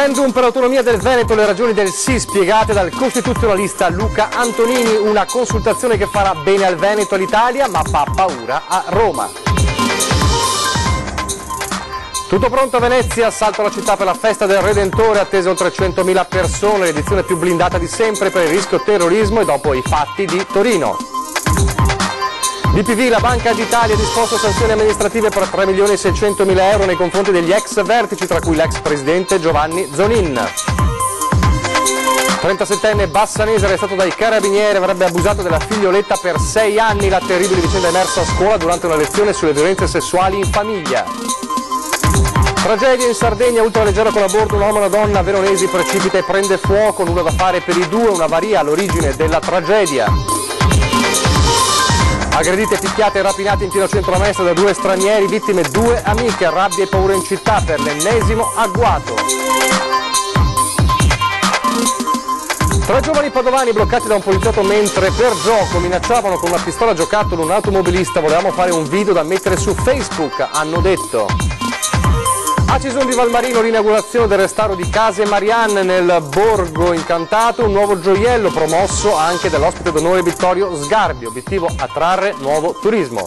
Referendum per l'autonomia del Veneto, le ragioni del sì spiegate dal costituzionalista Luca Antonini, una consultazione che farà bene al Veneto e all'Italia ma fa paura a Roma. Tutto pronto a Venezia, assalto alla città per la festa del Redentore, attese oltre 100.000 persone, l'edizione più blindata di sempre per il rischio terrorismo e dopo i fatti di Torino. DPV, la Banca d'Italia ha disposto sanzioni amministrative per 3.600.000 euro nei confronti degli ex vertici, tra cui l'ex presidente Giovanni Zonin. 37enne bassanese arrestato dai carabinieri, avrebbe abusato della figlioletta per 6 anni, la terribile vicenda emersa a scuola durante una lezione sulle violenze sessuali in famiglia. Tragedia in Sardegna, ultraleggera con a bordo un uomo e una donna, a Veronesi precipita e prende fuoco, nulla da fare per i due, un'avaria all'origine della tragedia. Aggredite, picchiate e rapinate in pieno centro a Mestre da 2 stranieri, vittime 2 amiche, rabbia e paura in città per l'ennesimo agguato. 3 giovani padovani bloccati da un poliziotto mentre per gioco minacciavano con una pistola a giocattolo un automobilista, volevamo fare un video da mettere su Facebook, hanno detto. A Cison di Valmarino, l'inaugurazione del restauro di Case Marianne nel Borgo Incantato, un nuovo gioiello promosso anche dall'ospite d'onore Vittorio Sgarbi, obiettivo attrarre nuovo turismo.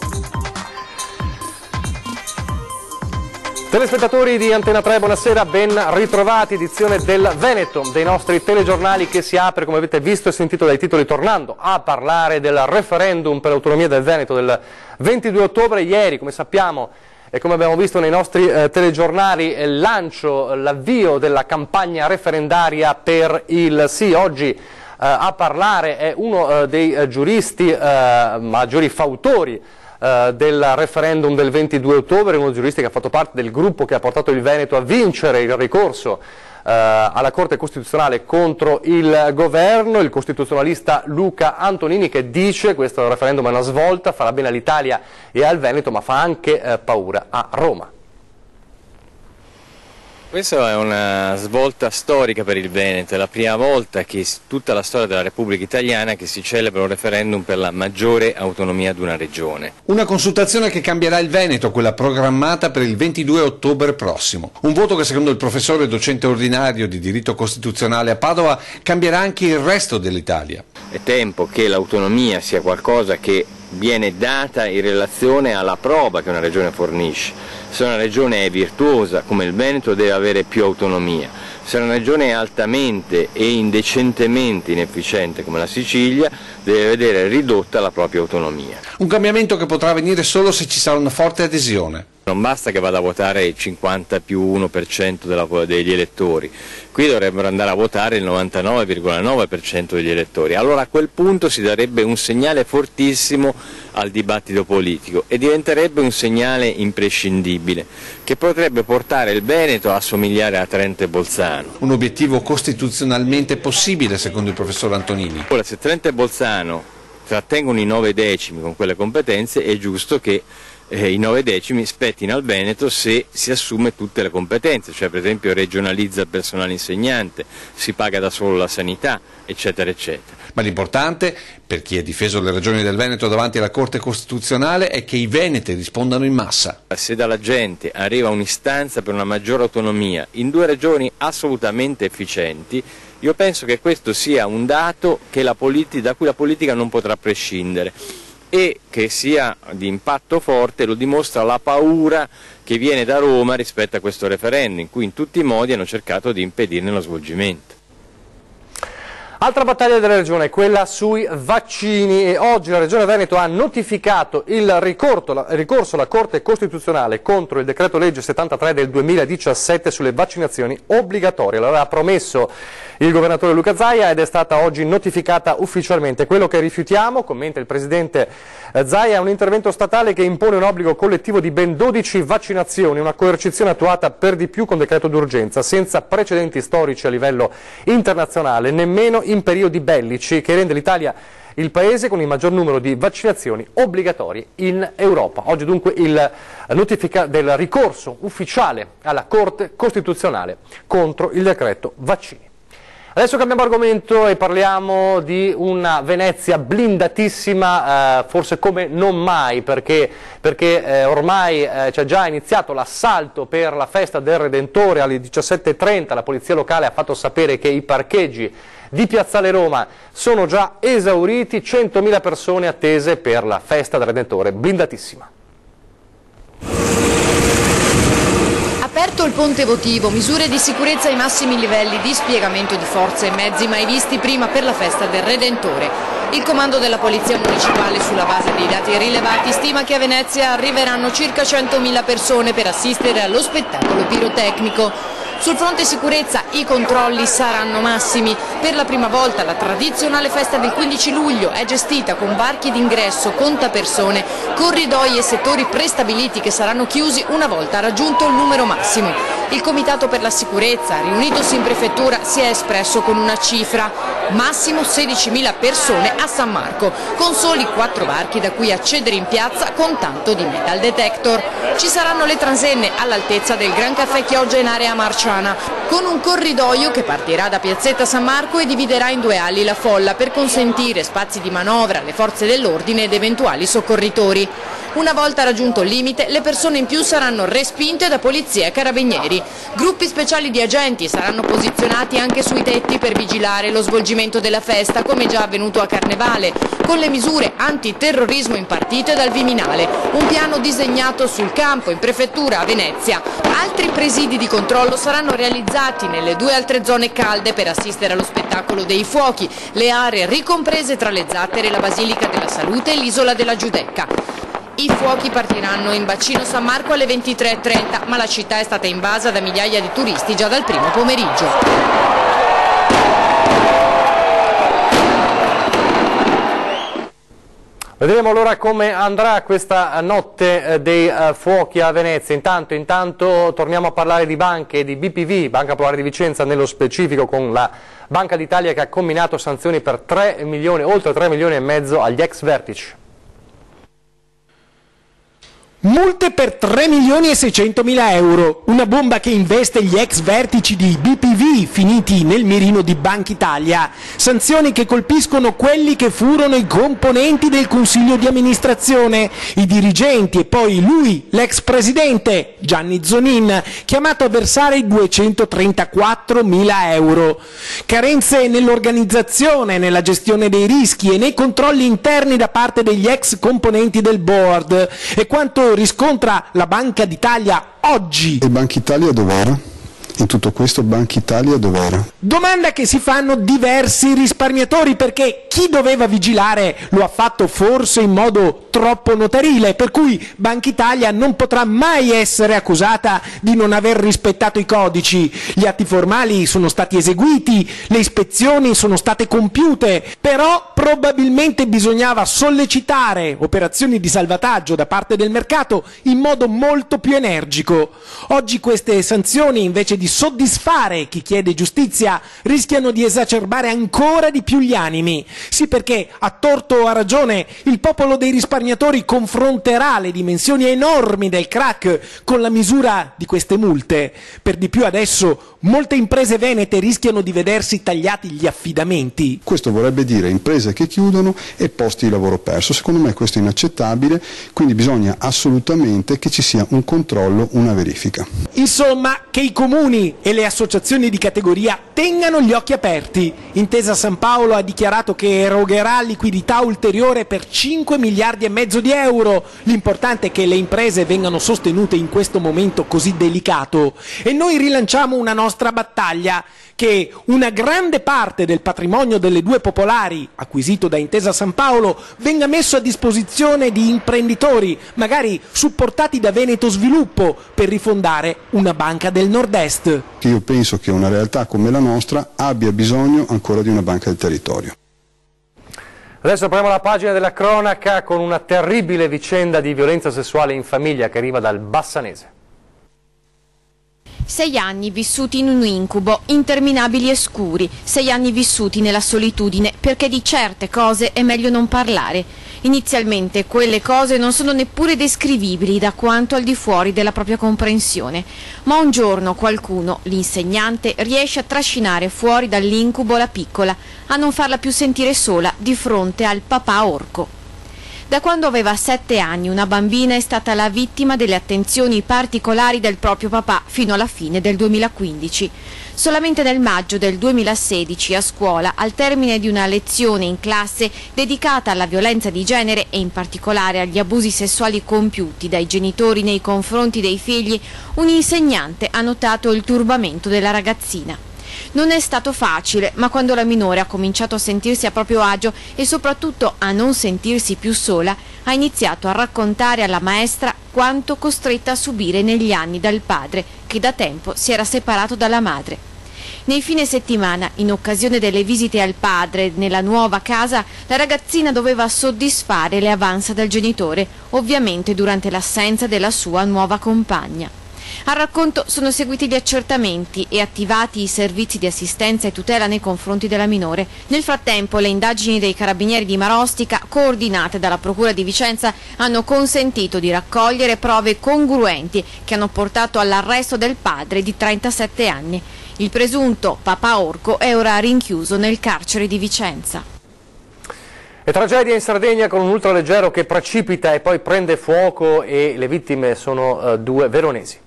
Telespettatori di Antena 3, buonasera, ben ritrovati, edizione del Veneto dei nostri telegiornali che si apre, come avete visto e sentito dai titoli, tornando a parlare del referendum per l'autonomia del Veneto del 22 ottobre, ieri, come sappiamo, e come abbiamo visto nei nostri telegiornali, l'avvio della campagna referendaria per il sì. Oggi a parlare è uno dei giuristi maggiori fautori del referendum del 22 ottobre, uno dei giuristi che ha fatto parte del gruppo che ha portato il Veneto a vincere il ricorso alla Corte Costituzionale contro il governo, il costituzionalista Luca Antonini, che dice che questo referendum è una svolta, farà bene all'Italia e al Veneto, ma fa anche paura a Roma. Questa è una svolta storica per il Veneto, è la prima volta che tutta la storia della Repubblica Italiana che si celebra un referendum per la maggiore autonomia di una regione. Una consultazione che cambierà il Veneto, quella programmata per il 22 ottobre prossimo. Un voto che secondo il professore docente ordinario di diritto costituzionale a Padova cambierà anche il resto dell'Italia. È tempo che l'autonomia sia qualcosa che viene data in relazione alla prova che una regione fornisce. Se una regione è virtuosa come il Veneto deve avere più autonomia, se una regione è altamente e indecentemente inefficiente come la Sicilia deve vedere ridotta la propria autonomia. Un cambiamento che potrà avvenire solo se ci sarà una forte adesione. Non basta che vada a votare il 50 più 1% degli elettori, qui dovrebbero andare a votare il 99,9% degli elettori. Allora a quel punto si darebbe un segnale fortissimo al dibattito politico e diventerebbe un segnale imprescindibile che potrebbe portare il Veneto a somigliare a Trento e Bolzano. Un obiettivo costituzionalmente possibile secondo il professor Antonini. Ora, se Trento e Bolzano trattengono i 9 decimi con quelle competenze, è giusto che i 9 decimi spettino al Veneto se si assume tutte le competenze, cioè per esempio regionalizza il personale insegnante, si paga da solo la sanità, eccetera eccetera. Ma l'importante, per chi ha difeso le ragioni del Veneto davanti alla Corte Costituzionale, è che i veneti rispondano in massa. Se dalla gente arriva un'istanza per una maggiore autonomia in 2 regioni assolutamente efficienti, io penso che questo sia un dato che da cui la politica non potrà prescindere e che sia di impatto forte, lo dimostra la paura che viene da Roma rispetto a questo referendum, in cui in tutti i modi hanno cercato di impedirne lo svolgimento. Altra battaglia della Regione è quella sui vaccini e oggi la Regione Veneto ha notificato il ricorso alla Corte Costituzionale contro il decreto legge 73 del 2017 sulle vaccinazioni obbligatorie. L'aveva promesso il governatore Luca Zaia ed è stata oggi notificata ufficialmente. Quello che rifiutiamo, commenta il presidente Zaia, è un intervento statale che impone un obbligo collettivo di ben 12 vaccinazioni, una coercizione attuata per di più con decreto d'urgenza, senza precedenti storici a livello internazionale, nemmeno in periodi bellici, che rende l'Italia il paese con il maggior numero di vaccinazioni obbligatorie in Europa. Oggi dunque il notifica del ricorso ufficiale alla Corte Costituzionale contro il decreto vaccini. Adesso cambiamo argomento e parliamo di una Venezia blindatissima, forse come non mai, perché ormai c'è già iniziato l'assalto per la festa del Redentore alle 17:30, la polizia locale ha fatto sapere che i parcheggi di Piazzale Roma sono già esauriti, 100.000 persone attese per la festa del Redentore, blindatissima. Aperto il ponte votivo, misure di sicurezza ai massimi livelli, dispiegamento di forze e mezzi mai visti prima per la festa del Redentore. Il comando della Polizia Municipale, sulla base dei dati rilevati, stima che a Venezia arriveranno circa 100.000 persone per assistere allo spettacolo pirotecnico. Sul fronte sicurezza i controlli saranno massimi. Per la prima volta la tradizionale festa del 15 luglio è gestita con varchi d'ingresso, contapersone, corridoi e settori prestabiliti che saranno chiusi una volta raggiunto il numero massimo. Il Comitato per la Sicurezza, riunitosi in prefettura, si è espresso con una cifra: massimo 16.000 persone a San Marco, con soli 4 varchi da cui accedere in piazza con tanto di metal detector. Ci saranno le transenne all'altezza del Gran Caffè Chioggia in area Marciana, con un corridoio che partirà da Piazzetta San Marco e dividerà in 2 ali la folla per consentire spazi di manovra alle forze dell'ordine ed eventuali soccorritori. Una volta raggiunto il limite, le persone in più saranno respinte da polizia e carabinieri. Gruppi speciali di agenti saranno posizionati anche sui tetti per vigilare lo svolgimento della festa, come già avvenuto a Carnevale, con le misure antiterrorismo impartite dal Viminale. Un piano disegnato sul campo in prefettura a Venezia. Altri presidi di controllo saranno realizzati nelle 2 altre zone calde per assistere allo spettacolo dei fuochi, le aree ricomprese tra le Zattere, la Basilica della Salute e l'isola della Giudecca. I fuochi partiranno in bacino San Marco alle 23:30, ma la città è stata invasa da migliaia di turisti già dal primo pomeriggio. Vedremo allora come andrà questa notte dei fuochi a Venezia. Intanto torniamo a parlare di banche, di BPV, Banca Popolare di Vicenza nello specifico, con la Banca d'Italia che ha comminato sanzioni per oltre 3 milioni e mezzo agli ex vertici. Multe per 3 milioni e 600.000 euro, una bomba che investe gli ex vertici di BPV finiti nel mirino di Banca Italia. Sanzioni che colpiscono quelli che furono i componenti del consiglio di amministrazione, i dirigenti e poi lui, l'ex presidente Gianni Zonin, chiamato a versare 234.000 euro. Carenze nell'organizzazione, nella gestione dei rischi e nei controlli interni da parte degli ex componenti del board. E quanto riscontra la Banca d'Italia oggi? E Banca Italia dov'era? In tutto questo Banca Italia dov'era? Domanda che si fanno diversi risparmiatori, perché chi doveva vigilare lo ha fatto forse in modo troppo notarile, per cui Banca Italia non potrà mai essere accusata di non aver rispettato i codici. Gli atti formali sono stati eseguiti, le ispezioni sono state compiute, però probabilmente bisognava sollecitare operazioni di salvataggio da parte del mercato in modo molto più energico. Oggi queste sanzioni, invece di soddisfare chi chiede giustizia, rischiano di esacerbare ancora di più gli animi. Sì, perché a torto o a ragione il popolo dei risparmiatori confronterà le dimensioni enormi del crack con la misura di queste multe. Per di più adesso molte imprese venete rischiano di vedersi tagliati gli affidamenti. Questo vorrebbe dire imprese che chiudono e posti di lavoro perso. Secondo me questo è inaccettabile, quindi bisogna assolutamente che ci sia un controllo, una verifica. Insomma, che i comuni e le associazioni di categoria tengano gli occhi aperti. Intesa San Paolo ha dichiarato che erogherà liquidità ulteriore per 5 miliardi e mezzo di euro. L'importante è che le imprese vengano sostenute in questo momento così delicato. E noi rilanciamo una nostra battaglia: che una grande parte del patrimonio delle 2 popolari, acquisito da Intesa San Paolo, venga messo a disposizione di imprenditori, magari supportati da Veneto Sviluppo, per rifondare una banca del Nord-Est. Io penso che una realtà come la nostra abbia bisogno ancora di una banca del territorio. Adesso apriamo la pagina della cronaca con una terribile vicenda di violenza sessuale in famiglia che arriva dal Bassanese. 6 anni vissuti in un incubo, interminabili e scuri, 6 anni vissuti nella solitudine, perché di certe cose è meglio non parlare. Inizialmente quelle cose non sono neppure descrivibili da quanto al di fuori della propria comprensione, ma un giorno qualcuno, l'insegnante, riesce a trascinare fuori dall'incubo la piccola, a non farla più sentire sola di fronte al papà orco. Da quando aveva 7 anni una bambina è stata la vittima delle attenzioni particolari del proprio papà fino alla fine del 2015. Solamente nel maggio del 2016 a scuola, al termine di una lezione in classe dedicata alla violenza di genere e in particolare agli abusi sessuali compiuti dai genitori nei confronti dei figli, un insegnante ha notato il turbamento della ragazzina. Non è stato facile, ma quando la minore ha cominciato a sentirsi a proprio agio e soprattutto a non sentirsi più sola, ha iniziato a raccontare alla maestra quanto costretta a subire negli anni dal padre, che da tempo si era separato dalla madre. Nei fine settimana, in occasione delle visite al padre nella nuova casa, la ragazzina doveva soddisfare le avanze del genitore, ovviamente durante l'assenza della sua nuova compagna. Al racconto sono seguiti gli accertamenti e attivati i servizi di assistenza e tutela nei confronti della minore. Nel frattempo le indagini dei carabinieri di Marostica, coordinate dalla Procura di Vicenza, hanno consentito di raccogliere prove congruenti che hanno portato all'arresto del padre di 37 anni. Il presunto papà orco è ora rinchiuso nel carcere di Vicenza. E tragedia in Sardegna con un ultraleggero che precipita e poi prende fuoco e le vittime sono 2 veronesi.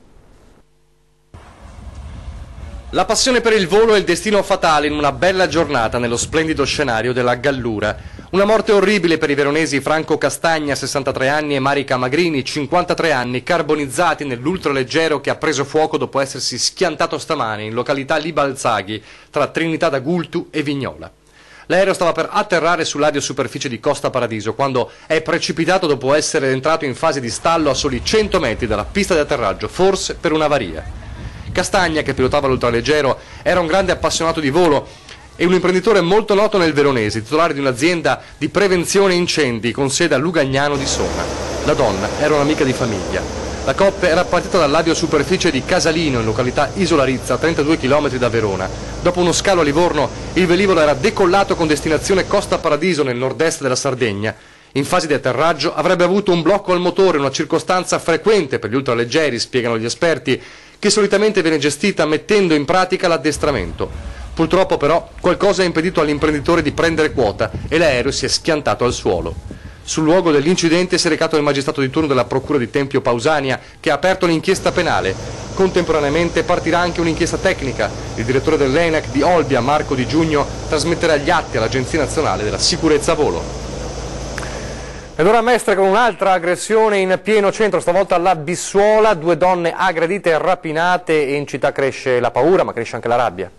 La passione per il volo e il destino fatale in una bella giornata nello splendido scenario della Gallura. Una morte orribile per i veronesi Franco Castagna, 63 anni, e Marica Magrini, 53 anni, carbonizzati nell'ultraleggero che ha preso fuoco dopo essersi schiantato stamane in località Libalzaghi, tra Trinità d'Agultu e Vignola. L'aereo stava per atterrare sull'aerosuperficie di Costa Paradiso quando è precipitato dopo essere entrato in fase di stallo a soli 100 metri dalla pista di atterraggio, forse per un'avaria. Castagna, che pilotava l'ultraleggero, era un grande appassionato di volo e un imprenditore molto noto nel Veronese, titolare di un'azienda di prevenzione incendi con sede a Lugagnano di Sona. La donna era un'amica di famiglia. La coppia era partita dall'aerosuperficie di Casalino, in località Isola Rizza, a 32 km da Verona. Dopo uno scalo a Livorno, il velivolo era decollato con destinazione Costa Paradiso, nel nord-est della Sardegna. In fase di atterraggio avrebbe avuto un blocco al motore, una circostanza frequente per gli ultraleggeri, spiegano gli esperti, che solitamente viene gestita mettendo in pratica l'addestramento. Purtroppo però qualcosa ha impedito all'imprenditore di prendere quota e l'aereo si è schiantato al suolo. Sul luogo dell'incidente si è recato il magistrato di turno della Procura di Tempio Pausania, che ha aperto l'inchiesta penale. Contemporaneamente partirà anche un'inchiesta tecnica. Il direttore dell'ENAC di Olbia, Marco Di Giugno, trasmetterà gli atti all'Agenzia Nazionale della Sicurezza Volo. Ed ora Mestre con un'altra aggressione in pieno centro, stavolta alla Bissuola, 2 donne aggredite e rapinate, e in città cresce la paura ma cresce anche la rabbia.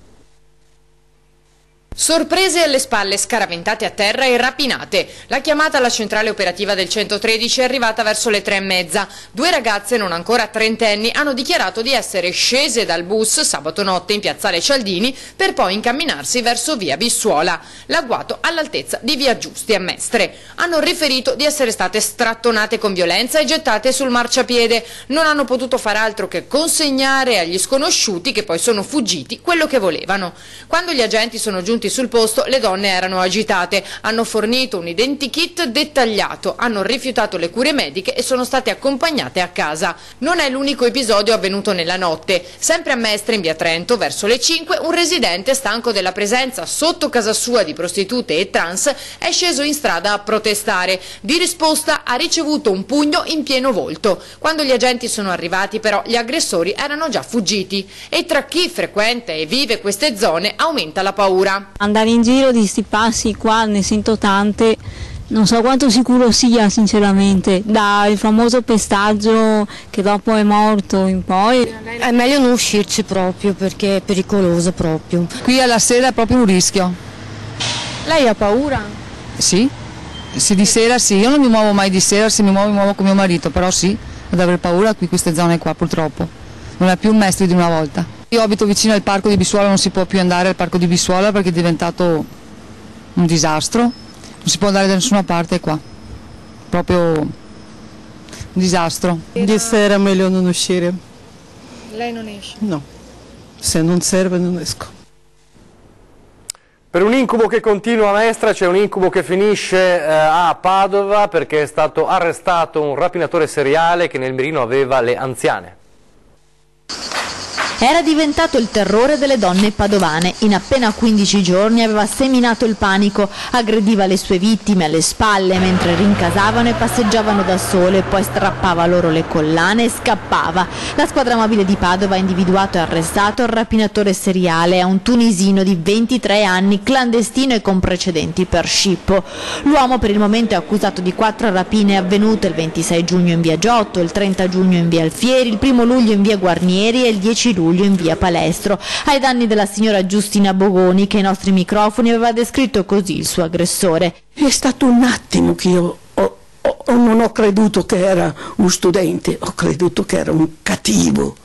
Sorprese alle spalle, scaraventate a terra e rapinate. La chiamata alla centrale operativa del 113 è arrivata verso le 3:30. 2 ragazze non ancora trentenni hanno dichiarato di essere scese dal bus sabato notte in piazzale Cialdini per poi incamminarsi verso via Bissuola, l'agguato all'altezza di via Giusti a Mestre. Hanno riferito di essere state strattonate con violenza e gettate sul marciapiede. Non hanno potuto far altro che consegnare agli sconosciuti, che poi sono fuggiti, quello che volevano. Quando gli agenti sono giunti sul posto, le donne erano agitate, hanno fornito un identikit dettagliato, hanno rifiutato le cure mediche e sono state accompagnate a casa. Non è l'unico episodio avvenuto nella notte. Sempre a Mestre, in via Trento, verso le 5, un residente, stanco della presenza sotto casa sua di prostitute e trans, è sceso in strada a protestare. Di risposta ha ricevuto un pugno in pieno volto. Quando gli agenti sono arrivati però gli aggressori erano già fuggiti, e tra chi frequenta e vive queste zone aumenta la paura. Andare in giro di sti passi qua ne sento tante, non so quanto sicuro sia sinceramente, dal famoso pestaggio che dopo è morto in poi. È meglio non uscirci proprio perché è pericoloso proprio. Qui alla sera è proprio un rischio. Lei ha paura? Sì, di sera sì, io non mi muovo mai di sera, se mi muovo con mio marito, però sì, ad avere paura qui queste zone qua purtroppo, non è più un Mestre di una volta. Io abito vicino al parco di Bissuola, non si può più andare al parco di Bissuola perché è diventato un disastro, non si può andare da nessuna parte qua, proprio un disastro. Di sera è meglio non uscire. Lei non esce? No, se non serve non esco. Per un incubo che continua a Mestre c'è un incubo che finisce a Padova, perché è stato arrestato un rapinatore seriale che nel mirino aveva le anziane. Era diventato il terrore delle donne padovane. In appena 15 giorni aveva seminato il panico, aggrediva le sue vittime alle spalle mentre rincasavano e passeggiavano da sole, poi strappava loro le collane e scappava. La squadra mobile di Padova ha individuato e arrestato il rapinatore seriale, è un tunisino di 23 anni, clandestino e con precedenti per scippo. L'uomo per il momento è accusato di 4 rapine avvenute il 26 giugno in via Giotto, il 30 giugno in via Alfieri, il 1 luglio in via Guarnieri e il 10 luglio in via Palestro, ai danni della signora Giustina Bogoni, che ai nostri microfoni aveva descritto così il suo aggressore. È stato un attimo che io non ho creduto che era un studente, ho creduto che era un cattivo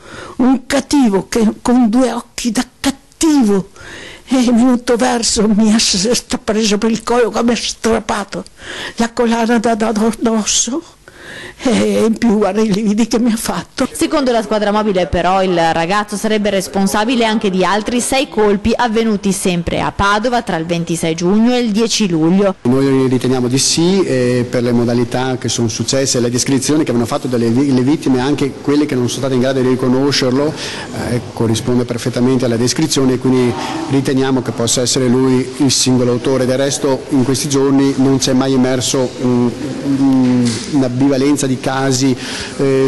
che con 2 occhi da cattivo è venuto verso, mi ha preso per il collo, mi ha strappato la collana da addosso. E in più guarda i lividi che mi ha fatto. Secondo la squadra mobile però il ragazzo sarebbe responsabile anche di altri 6 colpi avvenuti sempre a Padova tra il 26 giugno e il 10 luglio. Noi riteniamo di sì, per le modalità che sono successe, le descrizioni che avevano fatto le vittime, anche quelle che non sono state in grado di riconoscerlo, corrisponde perfettamente alla descrizione, e quindi riteniamo che possa essere lui il singolo autore. Del resto in questi giorni non c'è mai emerso una bivalenza di casi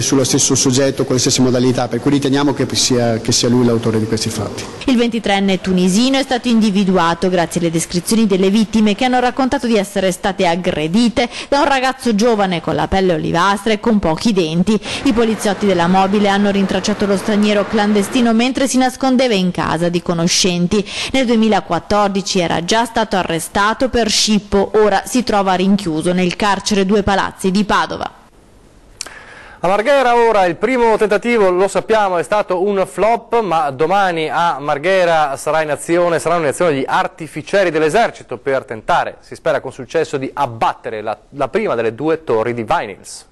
sullo stesso soggetto con le stesse modalità, per cui riteniamo che sia lui l'autore di questi fatti. Il 23enne tunisino è stato individuato grazie alle descrizioni delle vittime, che hanno raccontato di essere state aggredite da un ragazzo giovane con la pelle olivastra e con pochi denti. I poliziotti della mobile hanno rintracciato lo straniero clandestino mentre si nascondeva in casa di conoscenti. Nel 2014 era già stato arrestato per scippo, ora si trova rinchiuso nel carcere Due Palazzi di Padova. A Marghera ora il primo tentativo, lo sappiamo, è stato un flop, ma domani a Marghera sarà un'azione gli artificieri dell'esercito per tentare, si spera con successo, di abbattere la prima delle 2 torri di Vinyls.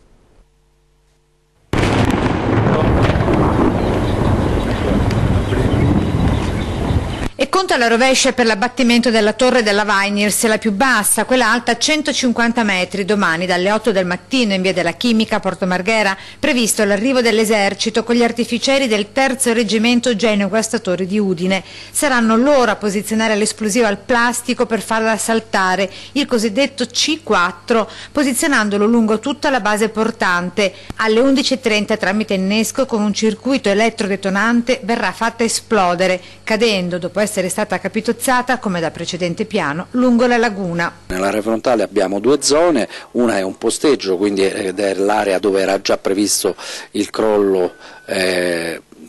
E conto alla rovescia per l'abbattimento della torre della Vinyls, la più bassa, quella alta 150 metri, domani dalle 8 del mattino in via della Chimica a Porto Marghera, previsto l'arrivo dell'esercito con gli artificieri del 3° reggimento Genio Guastatori di Udine. Saranno loro a posizionare l'esplosivo al plastico per farla saltare, il cosiddetto C4, posizionandolo lungo tutta la base portante. Alle 11:30 tramite innesco con un circuito elettrodetonante verrà fatta esplodere, cadendo dopo essere stata capitozzata, come da precedente piano, lungo la laguna. Nell'area frontale abbiamo 2 zone, una è un posteggio, quindi è l'area dove era già previsto il crollo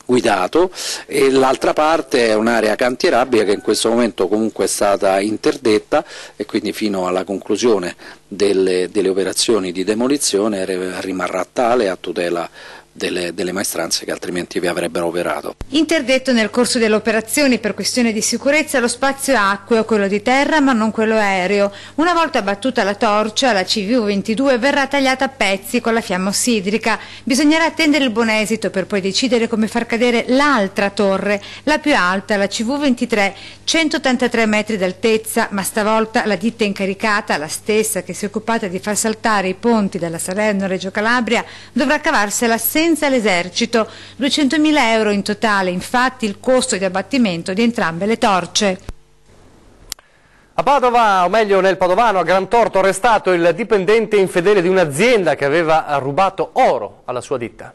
guidato, e l'altra parte è un'area cantierabile che in questo momento comunque è stata interdetta, e quindi fino alla conclusione delle operazioni di demolizione rimarrà tale a tutela delle maestranze che altrimenti vi avrebbero operato. Interdetto nel corso delle operazioni per questione di sicurezza lo spazio acqueo, quello di terra ma non quello aereo. Una volta battuta la torcia, la CV22 verrà tagliata a pezzi con la fiamma ossidrica. Bisognerà attendere il buon esito per poi decidere come far cadere l'altra torre, la più alta, la CV23, 183 metri d'altezza, ma stavolta la ditta incaricata, la stessa che si è occupata di far saltare i ponti della Salerno-Reggio Calabria, dovrà cavarsela senza l'esercito. 200.000 euro in totale, infatti, il costo di abbattimento di entrambe le torce. A Padova, o meglio nel Padovano, a Grantorto, arrestato il dipendente infedele di un'azienda che aveva rubato oro alla sua ditta.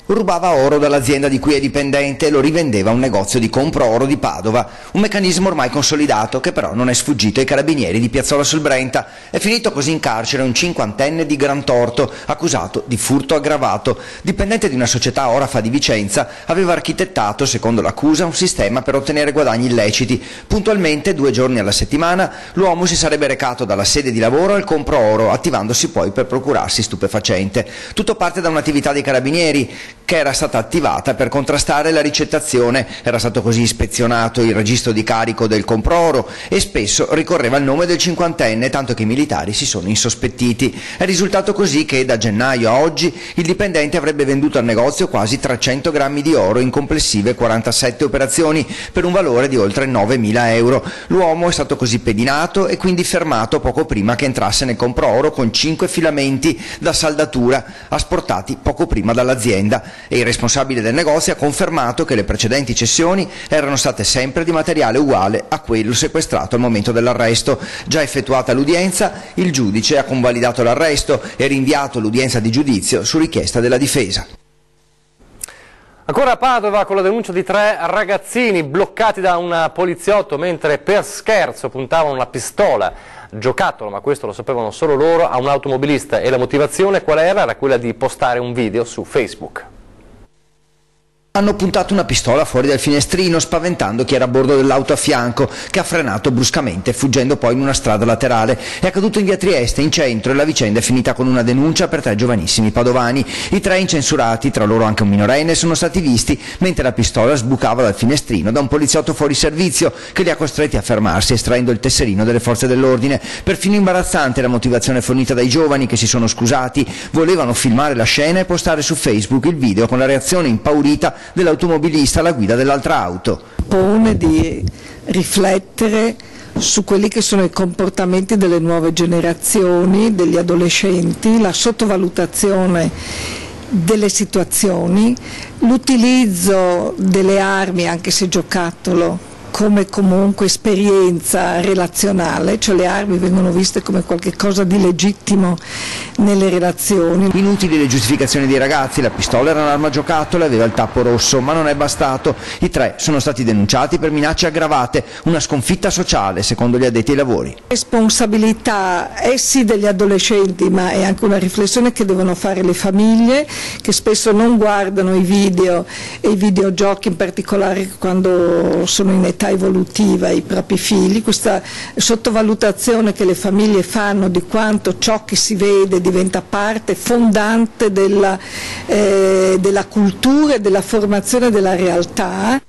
Rubava oro dall'azienda di cui è dipendente e lo rivendeva a un negozio di compro oro di Padova, un meccanismo ormai consolidato che però non è sfuggito ai carabinieri di Piazzola sul Brenta. È finito così in carcere un 50enne di Grantorto, accusato di furto aggravato. Dipendente di una società orafa di Vicenza, aveva architettato, secondo l'accusa, un sistema per ottenere guadagni illeciti. Puntualmente, 2 giorni alla settimana, l'uomo si sarebbe recato dalla sede di lavoro al compro oro, attivandosi poi per procurarsi stupefacente. Tutto parte da un'attività dei carabinieri che era stata attivata per contrastare la ricettazione. Era stato così ispezionato il registro di carico del compro-oro e spesso ricorreva il nome del cinquantenne, tanto che i militari si sono insospettiti. È risultato così che da gennaio a oggi il dipendente avrebbe venduto al negozio quasi 300 grammi di oro in complessive 47 operazioni per un valore di oltre 9.000 euro. L'uomo è stato così pedinato e quindi fermato poco prima che entrasse nel compro-oro con 5 filamenti da saldatura asportati poco prima dall'azienda. E il responsabile del negozio ha confermato che le precedenti cessioni erano state sempre di materiale uguale a quello sequestrato al momento dell'arresto. Già effettuata l'udienza, il giudice ha convalidato l'arresto e rinviato l'udienza di giudizio su richiesta della difesa. Ancora a Padova con la denuncia di 3 ragazzini bloccati da un poliziotto mentre per scherzo puntavano una pistola giocattolo, ma questo lo sapevano solo loro, a un automobilista. E la motivazione qual era? Era quella di postare un video su Facebook. Hanno puntato una pistola fuori dal finestrino spaventando chi era a bordo dell'auto a fianco, che ha frenato bruscamente fuggendo poi in una strada laterale. È accaduto in via Trieste, in centro, e la vicenda è finita con una denuncia per 3 giovanissimi padovani. I 3 incensurati, tra loro anche un minorenne, sono stati visti mentre la pistola sbucava dal finestrino da un poliziotto fuori servizio che li ha costretti a fermarsi estraendo il tesserino delle forze dell'ordine. Perfino imbarazzante la motivazione fornita dai giovani, che si sono scusati, volevano filmare la scena e postare su Facebook il video con la reazione impaurita dell'automobilista alla guida dell'altra auto. Pone di riflettere su quelli che sono i comportamenti delle nuove generazioni, degli adolescenti, la sottovalutazione delle situazioni, l'utilizzo delle armi, anche se giocattolo, come comunque esperienza relazionale, cioè le armi vengono viste come qualcosa di legittimo nelle relazioni. Inutili le giustificazioni dei ragazzi, la pistola era un'arma giocattolo e aveva il tappo rosso, ma non è bastato. I 3 sono stati denunciati per minacce aggravate, una sconfitta sociale secondo gli addetti ai lavori. Responsabilità sì degli adolescenti, ma è anche una riflessione che devono fare le famiglie, che spesso non guardano i video e i videogiochi, in particolare quando sono in età evolutiva, i propri figli. Questa sottovalutazione che le famiglie fanno di quanto ciò che si vede diventa parte fondante della cultura e della formazione della realtà.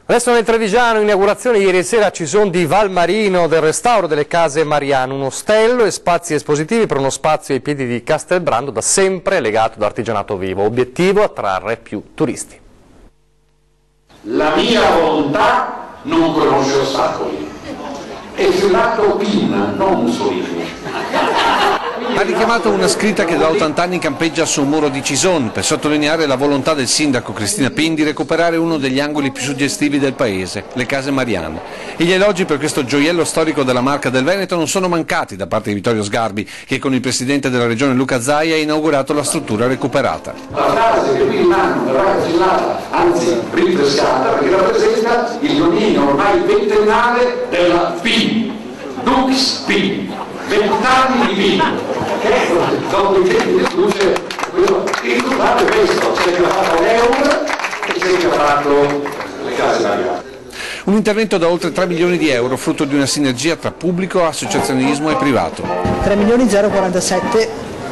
Adesso nel Trevigiano, inaugurazione ieri sera a Cison di Valmarino del restauro delle case Mariano, un ostello e spazi espositivi per uno spazio ai piedi di Castelbrando da sempre legato ad artigianato vivo. Obiettivo: attrarre più turisti. La mia volontà non conosce ostacoli, è firmato Pin, non Mussolini. Ha richiamato una scritta che da 80 anni campeggia sul muro di Cison per sottolineare la volontà del sindaco Cristina Pin di recuperare uno degli angoli più suggestivi del paese, le case Mariano. E gli elogi per questo gioiello storico della Marca del Veneto non sono mancati da parte di Vittorio Sgarbi, che con il presidente della regione Luca Zaia ha inaugurato la struttura recuperata. La frase che qui rimane verrà cancellata, anzi rinfrescata, perché rappresenta il dominio ormai ventennale della Pin, Dux Pin. 20 anni di vino, che dopo i tempi di luce, il risultato è questo: c'è chi ha fatto l'euro e c'è chi ha fatto le case Mariano. Un intervento da oltre 3 milioni di euro, frutto di una sinergia tra pubblico, associazionismo e privato. 3 milioni 047,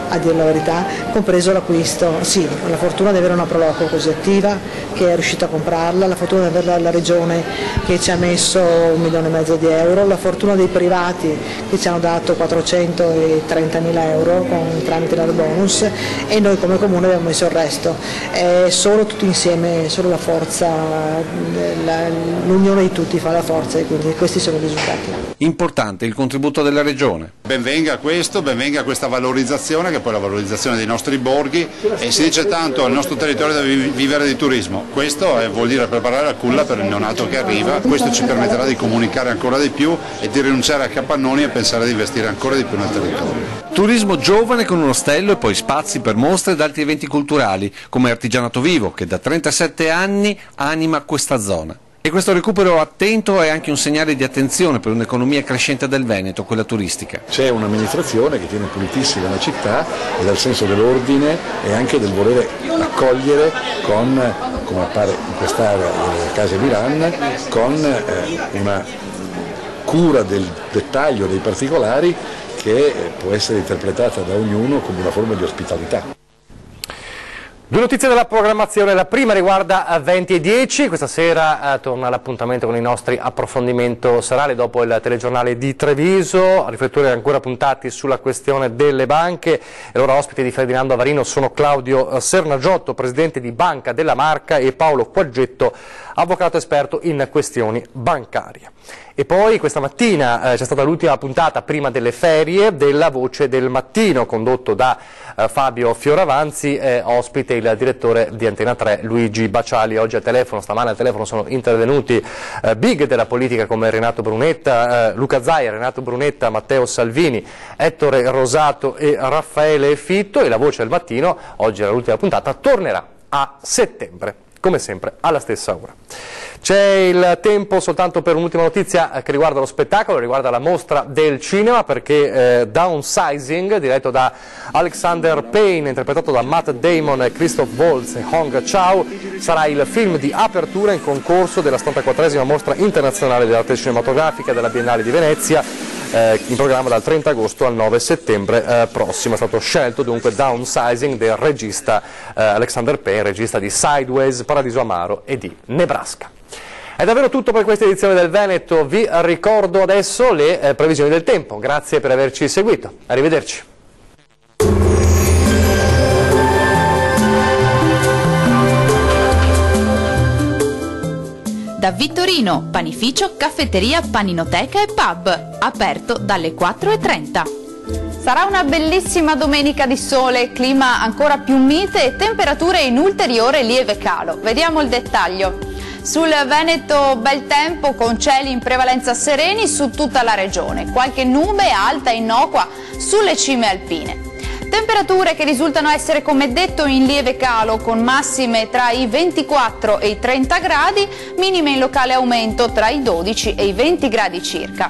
a dire la verità, compreso l'acquisto. Sì, la fortuna di avere una Proloco così attiva che è riuscita a comprarla, la fortuna di avere la regione che ci ha messo 1,5 milioni di euro, la fortuna dei privati che ci hanno dato 430.000 euro tramite l'Aerbonus, e noi come comune abbiamo messo il resto. È solo tutti insieme, solo la forza, l'unione di tutti fa la forza, e quindi questi sono i risultati. Importante il contributo della regione. Benvenga questo, benvenga questa valorizzazione, che è poi la valorizzazione dei nostri borghi, e si dice tanto: il nostro territorio deve vivere di turismo. Questo vuol dire preparare la culla per il neonato che arriva. Questo ci permetterà di comunicare ancora di più e di rinunciare a capannoni e pensare di investire ancora di più nel territorio. Turismo giovane con un ostello e poi spazi per mostre ed altri eventi culturali, come Artigianato Vivo, che da 37 anni anima questa zona. E questo recupero attento è anche un segnale di attenzione per un'economia crescente del Veneto, quella turistica. C'è un'amministrazione che tiene pulitissima la città e dal senso dell'ordine e anche del volere accogliere con, come appare in quest'area delle case Milan, con una cura del dettaglio, dei particolari, che può essere interpretata da ognuno come una forma di ospitalità. Due notizie della programmazione, la prima riguarda 20 e 10, questa sera torna l'appuntamento con i nostri approfondimento serali dopo il telegiornale di Treviso, riflettori ancora puntati sulla questione delle banche e loro ospiti di Ferdinando Avarino sono Claudio Sernagiotto, presidente di Banca della Marca, e Paolo Quaggetto, avvocato esperto in questioni bancarie. E poi questa mattina c'è stata l'ultima puntata prima delle ferie della Voce del Mattino, condotto da Fabio Fioravanzi, ospite il direttore di Antena 3 Luigi Baciali. Oggi al telefono, stamane al telefono sono intervenuti big della politica come Renato Brunetta, Luca Zaia, Renato Brunetta, Matteo Salvini, Ettore Rosato e Raffaele Fitto, e la Voce del Mattino, oggi è l'ultima puntata, tornerà a settembre, come sempre alla stessa ora. C'è il tempo soltanto per un'ultima notizia che riguarda lo spettacolo, riguarda la mostra del cinema, perché Downsizing, diretto da Alexander Payne, interpretato da Matt Damon, Christoph Waltz e Hong Chau, sarà il film di apertura in concorso della 74esima mostra internazionale dell'arte cinematografica della Biennale di Venezia, in programma dal 30 agosto al 9 settembre prossimo. È stato scelto dunque Downsizing del regista Alexander Payne, regista di Sideways, Paradiso Amaro e di Nebraska. È davvero tutto per questa edizione del Veneto, vi ricordo adesso le previsioni del tempo. Grazie per averci seguito, arrivederci. Da Vittorino, panificio, caffetteria, paninoteca e pub, aperto dalle 4:30. Sarà una bellissima domenica di sole, clima ancora più mite e temperature in ulteriore lieve calo. Vediamo il dettaglio. Sul Veneto bel tempo con cieli in prevalenza sereni su tutta la regione, qualche nube alta e innocua sulle cime alpine. Temperature che risultano essere, come detto, in lieve calo, con massime tra i 24 e i 30 gradi, minime in locale aumento tra i 12 e i 20 gradi circa.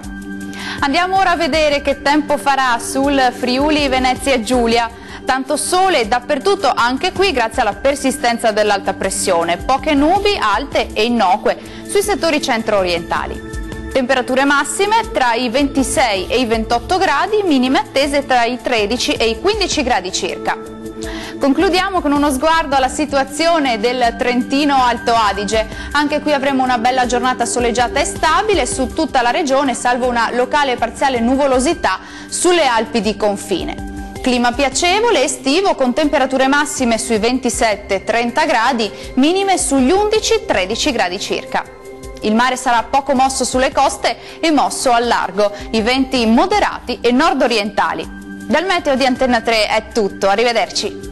Andiamo ora a vedere che tempo farà sul Friuli Venezia Giulia. Tanto sole dappertutto, anche qui grazie alla persistenza dell'alta pressione, poche nubi alte e innocue sui settori centro-orientali. Temperature massime tra i 26 e i 28 gradi, minime attese tra i 13 e i 15 gradi circa. Concludiamo con uno sguardo alla situazione del Trentino Alto Adige. Anche qui avremo una bella giornata soleggiata e stabile su tutta la regione, salvo una locale e parziale nuvolosità sulle Alpi di confine. Clima piacevole, estivo, con temperature massime sui 27-30 gradi, minime sugli 11-13 gradi circa. Il mare sarà poco mosso sulle coste e mosso al largo, i venti moderati e nord-orientali. Dal meteo di Antena 3 è tutto, arrivederci.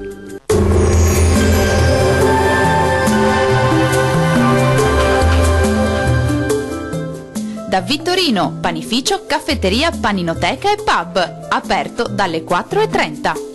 Da Vittorino, panificio, caffetteria, paninoteca e pub, aperto dalle 4:30.